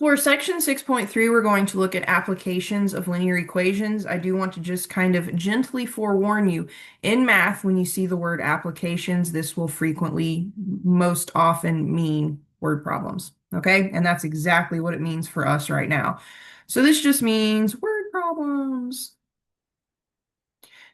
For section 6.3, we're going to look at applications of linear equations. I do want to just kind of gently forewarn you, in math, when you see the word applications, this will frequently, most often mean word problems, okay? And that's exactly what it means for us right now. So this just means word problems.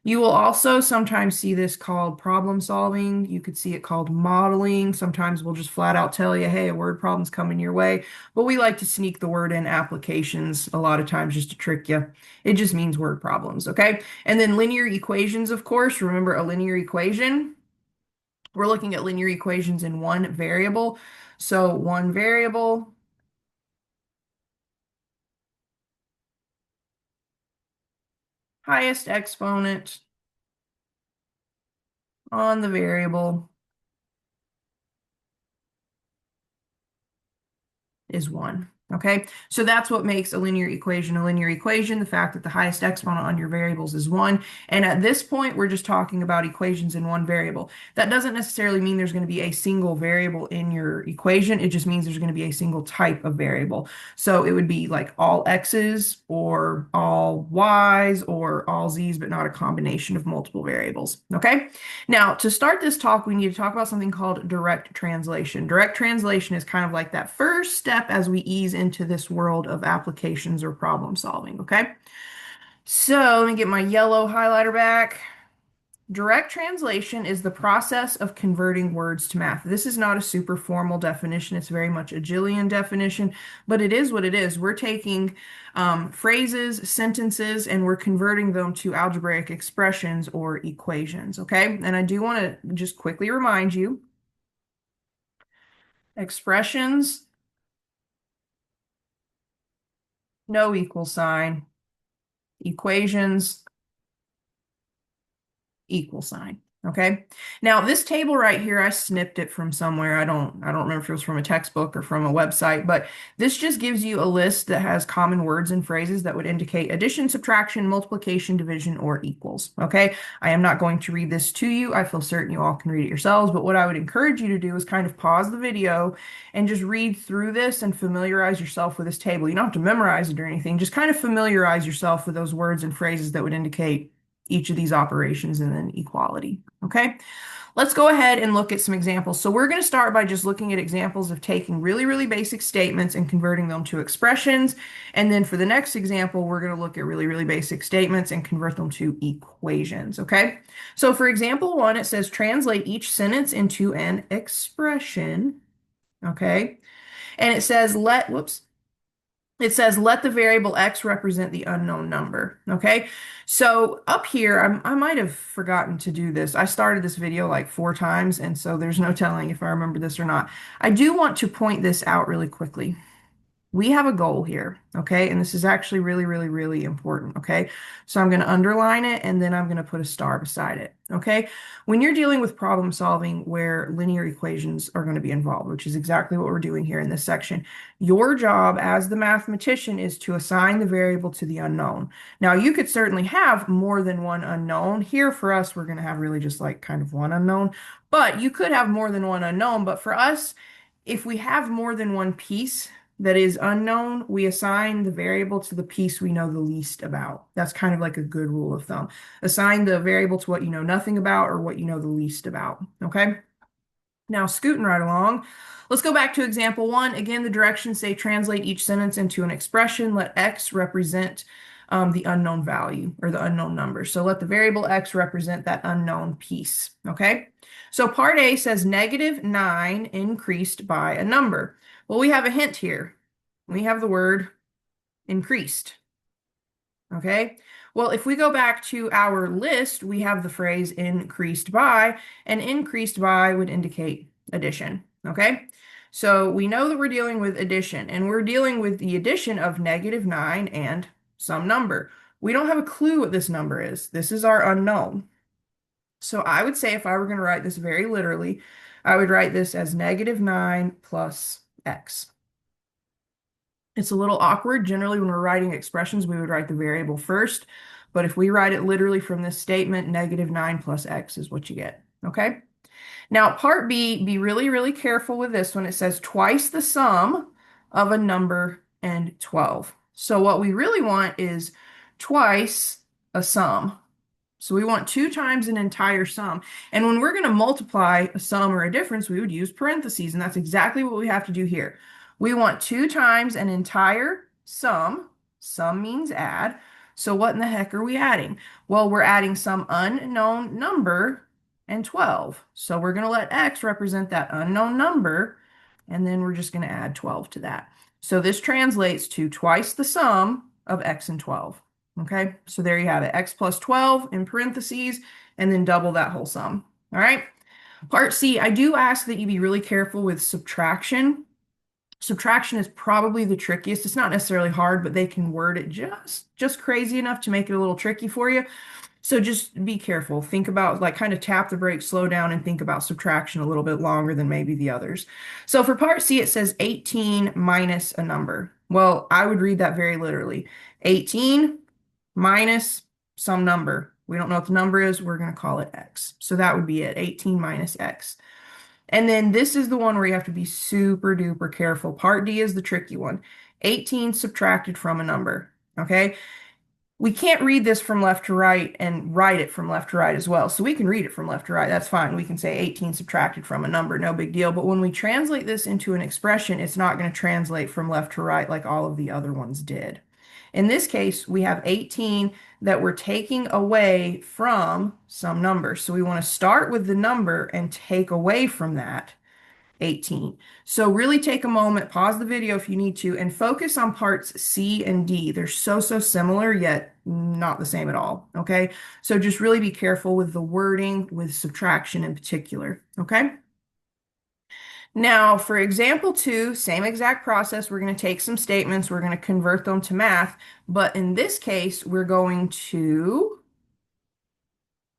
You will also sometimes see this called problem solving. You could see it called modeling. Sometimes we'll just flat out tell you, hey, a word problem's coming your way. But we like to sneak the word in applications a lot of times just to trick you. It just means word problems, okay? And then linear equations, of course. Remember a linear equation? We're looking at linear equations in one variable. So one variable, highest exponent on the variable is 1. Okay, so that's what makes a linear equation, the fact that the highest exponent on your variables is 1. And at this point, we're just talking about equations in one variable. That doesn't necessarily mean there's going to be a single variable in your equation. It just means there's going to be a single type of variable. So it would be like all x's or all y's or all z's, but not a combination of multiple variables. Okay, now to start this talk, we need to talk about something called direct translation. Direct translation is kind of like that first step as we ease into this world of applications or problem solving, okay? So let me get my yellow highlighter back. Direct translation is the process of converting words to math. This is not a super formal definition. It's very much a Jillian definition, but it is what it is. We're taking phrases, sentences, and we're converting them to algebraic expressions or equations, okay? And I do want to just quickly remind you, expressions, no equal sign, equations, equal sign. Okay. Now this table right here, I snipped it from somewhere. I don't remember if it was from a textbook or from a website, but this just gives you a list that has common words and phrases that would indicate addition, subtraction, multiplication, division, or equals. Okay. I am not going to read this to you. I feel certain you all can read it yourselves, but what I would encourage you to do is kind of pause the video and just read through this and familiarize yourself with this table. You don't have to memorize it or anything. Just kind of familiarize yourself with those words and phrases that would indicate each of these operations and then equality. Okay, let's go ahead and look at some examples. So we're going to start by just looking at examples of taking really, really basic statements and converting them to expressions. And then for the next example, we're going to look at really, really basic statements and convert them to equations. Okay, so for example one, it says translate each sentence into an expression. Okay, and it says let the variable x represent the unknown number, okay? So up here, I might have forgotten to do this. I started this video like 4 times, and so there's no telling if I remember this or not. I do want to point this out really quickly. We have a goal here, okay? And this is actually really, really, really important, okay? So I'm going to underline it and then I'm going to put a star beside it, okay? When you're dealing with problem solving where linear equations are going to be involved, which is exactly what we're doing here in this section, your job as the mathematician is to assign the variable to the unknown. Now, you could certainly have more than one unknown. Here for us, we're going to have really just like kind of one unknown, but you could have more than one unknown. But for us, if we have more than one piece, that is unknown, we assign the variable to the piece we know the least about. That's kind of like a good rule of thumb. Assign the variable to what you know nothing about or what you know the least about, okay? Now, scooting right along, let's go back to example one. Again, the directions say translate each sentence into an expression. Let x represent the unknown value or the unknown number. So let the variable x represent that unknown piece, okay? So part A says -9 increased by a number. Well, we have a hint here. We have the word increased, okay? Well, if we go back to our list, we have the phrase increased by, and increased by would indicate addition, okay? So we know that we're dealing with addition, and we're dealing with the addition of -9 and some number. We don't have a clue what this number is. This is our unknown. So I would say if I were going to write this very literally, I would write this as -9 plus x. It's a little awkward. Generally, when we're writing expressions, we would write the variable first. But if we write it literally from this statement, -9 plus x is what you get. Okay? Now, part B, be really, really careful with this one. It says twice the sum of a number and 12. So what we really want is twice a sum. So we want 2 times an entire sum. And when we're going to multiply a sum or a difference, we would use parentheses. And that's exactly what we have to do here. We want 2 times an entire sum. Sum means add. So what in the heck are we adding? Well, we're adding some unknown number and 12. So we're going to let x represent that unknown number. And then we're just going to add 12 to that. So this translates to twice the sum of x and 12. Okay, so there you have it, x plus 12 in parentheses, and then double that whole sum. All right, part C, I do ask that you be really careful with subtraction. Subtraction is probably the trickiest. It's not necessarily hard, but they can word it just crazy enough to make it a little tricky for you. So just be careful. Think about, like, kind of tap the brakes, slow down, and think about subtraction a little bit longer than maybe the others. So for part C, it says 18 minus a number. Well, I would read that very literally. 18 minus some number. We don't know what the number is. We're going to call it x. So that would be it, 18 minus x. And then this is the one where you have to be super duper careful. Part D is the tricky one. 18 subtracted from a number. Okay? We can't read this from left to right and write it from left to right as well. So we can read it from left to right. That's fine. We can say 18 subtracted from a number, no big deal. But when we translate this into an expression, it's not going to translate from left to right like all of the other ones did. In this case, we have 18 that we're taking away from some number. So we want to start with the number and take away from that 18. So really take a moment, pause the video if you need to, and focus on parts C and D. They're so similar, yet not the same at all, okay? So just really be careful with the wording, with subtraction in particular, okay? Now, for example 2, same exact process. We're going to take some statements, we're going to convert them to math, but in this case, we're going to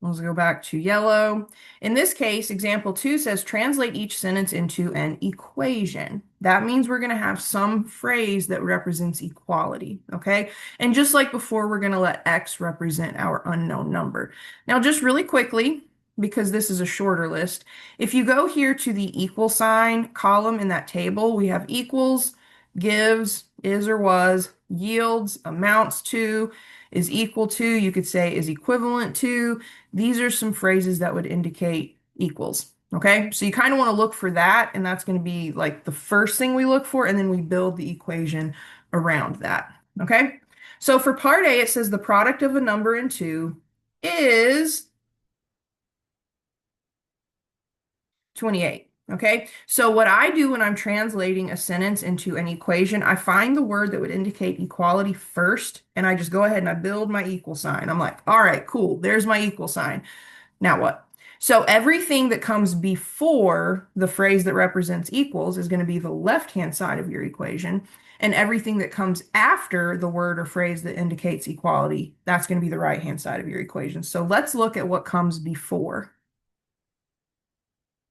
let's go back to yellow. In this case, example 2 says translate each sentence into an equation. That means we're going to have some phrase that represents equality, okay? And just like before, we're going to let x represent our unknown number. Now, just really quickly, because this is a shorter list, if you go here to the equal sign column in that table, we have equals, gives, is or was, yields, amounts to, is equal to, you could say is equivalent to. These are some phrases that would indicate equals. Okay, so you kind of want to look for that, and that's going to be like the first thing we look for, and then we build the equation around that. Okay, so for part A, it says the product of a number and two is 28. Okay, so what I do when I'm translating a sentence into an equation, I find the word that would indicate equality first, and I just go ahead and I build my equal sign. I'm like, all right, cool, there's my equal sign. Now what? So everything that comes before the phrase that represents equals is going to be the left-hand side of your equation, and everything that comes after the word or phrase that indicates equality, that's going to be the right-hand side of your equation. So let's look at what comes before.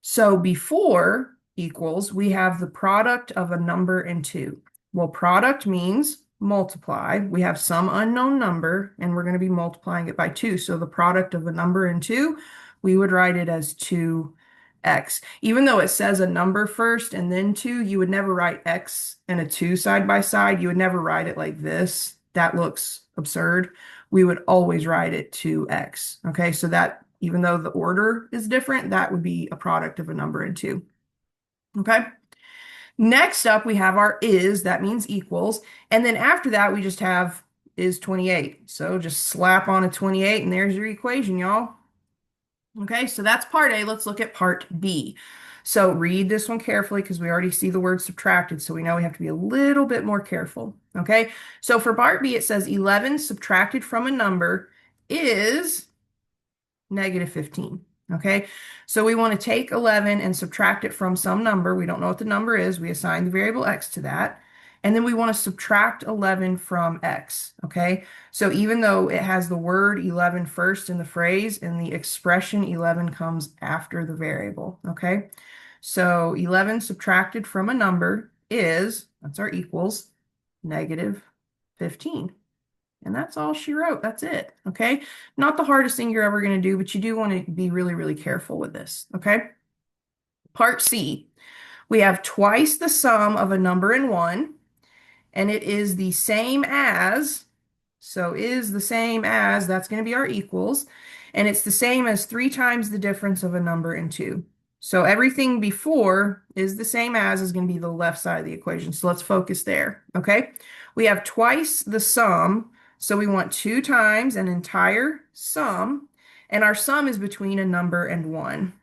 So before equals, we have the product of a number and two. Well, product means multiply. We have some unknown number, and we're going to be multiplying it by 2. So the product of a number and 2, we would write it as 2x. Even though it says a number first and then 2, you would never write x and a 2 side by side. You would never write it like this. That looks absurd. We would always write it 2x. Okay, so that even though the order is different, that would be a product of a number and 2. Okay. Next up, we have our is, that means equals. And then after that, we just have is 28. So just slap on a 28 and there's your equation, y'all. Okay, so that's part A. Let's look at part B. So read this one carefully because we already see the word subtracted, so we know we have to be a little bit more careful. Okay, so for part B, it says 11 subtracted from a number is negative 15. Okay, so we want to take 11 and subtract it from some number. We don't know what the number is. We assign the variable x to that. And then we want to subtract 11 from x. Okay, so even though it has the word 11 first in the phrase, in the expression 11 comes after the variable. Okay, so 11 subtracted from a number is, that's our equals, negative 15. And that's all she wrote. That's it. Okay. Not the hardest thing you're ever going to do, but you do want to be really, really careful with this. Okay. Part C, we have twice the sum of a number and one. and it is the same as, so is the same as, that's going to be our equals, and it's the same as 3 times the difference of a number and 2. So everything before is the same as is going to be the left side of the equation. So let's focus there, okay? We have twice the sum, so we want 2 times an entire sum, and our sum is between a number and 1.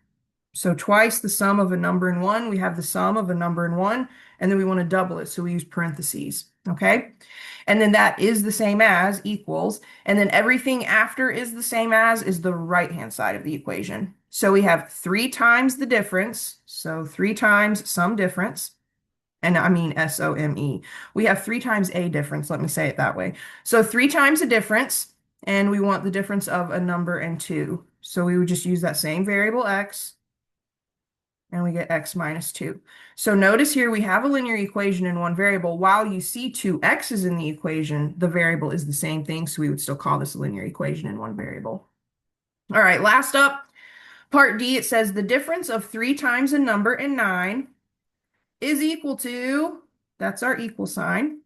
So twice the sum of a number and 1, we have the sum of a number and 1, and then we want to double it, so we use parentheses, okay? And then that is the same as equals, and then everything after is the same as is the right-hand side of the equation. So we have 3 times the difference, so 3 times some difference, and I mean SOME. We have 3 times a difference, let me say it that way. So 3 times a difference, and we want the difference of a number and 2. So we would just use that same variable x, and we get x minus 2. So notice here we have a linear equation in one variable. While you see 2x's in the equation, the variable is the same thing, so we would still call this a linear equation in one variable. All right, last up, part D, it says the difference of 3 times a number and 9 is equal to, that's our equal sign,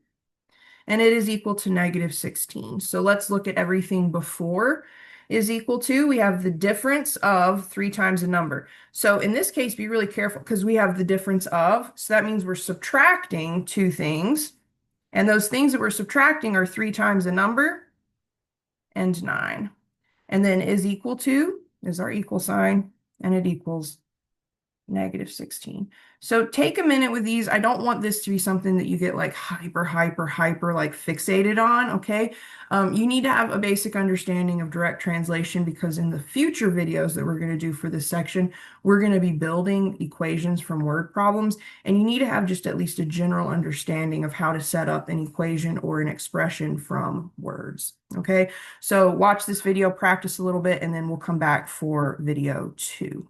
and it is equal to negative 16. So let's look at everything before is equal to. We have the difference of 3 times a number. So in this case, be really careful because we have the difference of, so that means we're subtracting 2 things. And those things that we're subtracting are 3 times a number and 9. And then is equal to is our equal sign, and it equals negative 16. So take a minute with these. I don't want this to be something that you get like hyper like fixated on, okay? You need to have a basic understanding of direct translation because in the future videos that we're going to do for this section, we're going to be building equations from word problems, and you need to have just at least a general understanding of how to set up an equation or an expression from words, okay? So watch this video, practice a little bit, and then we'll come back for video 2.